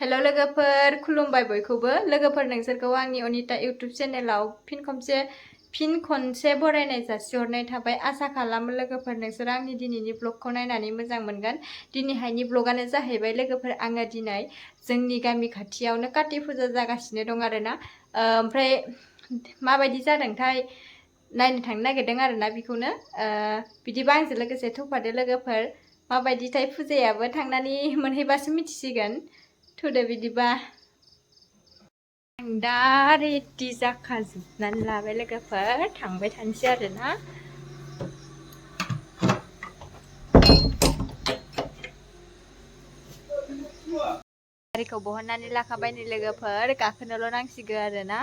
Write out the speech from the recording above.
हेल' लोगोफोर खुलुमबाय बयखौबो लोगोफोर नोंसोरखौ आंनि अनिता इउटुब चेनेलाव फिन खनसे बरायनाय जासिहरनाय थाबाय आसा खालामो लोगोफोर नोंसोर आंनि दिनैनि ब्लगखौ नायनानै मोजां मोनगोन दिनैहायनि ब्लगानो जाहैबाय लोगोफोर आङो दिनै जोंनि गामि खाथियावनो काति फुजा जागासिनो दं आरोना ओमफ्राय माबायदि जादोंथाय नायनो थांनो नागिरदों आरोना बेखौनो बिदिबा आंजों लोगोसे थौफादो लोगोफोर माबायदिथाय फुजायाबो थांनानै मोनहैबासो मिथिसिगोन थुदो बिदिबा आं दा रेडि जाखाजोबनानै लाबाय लोगोफोर थांबाय थानोसै आरोना गारिखौ बहननानै लाखाबाय नै लोगोफोर गाखोनोल' नांसिगौ आरोना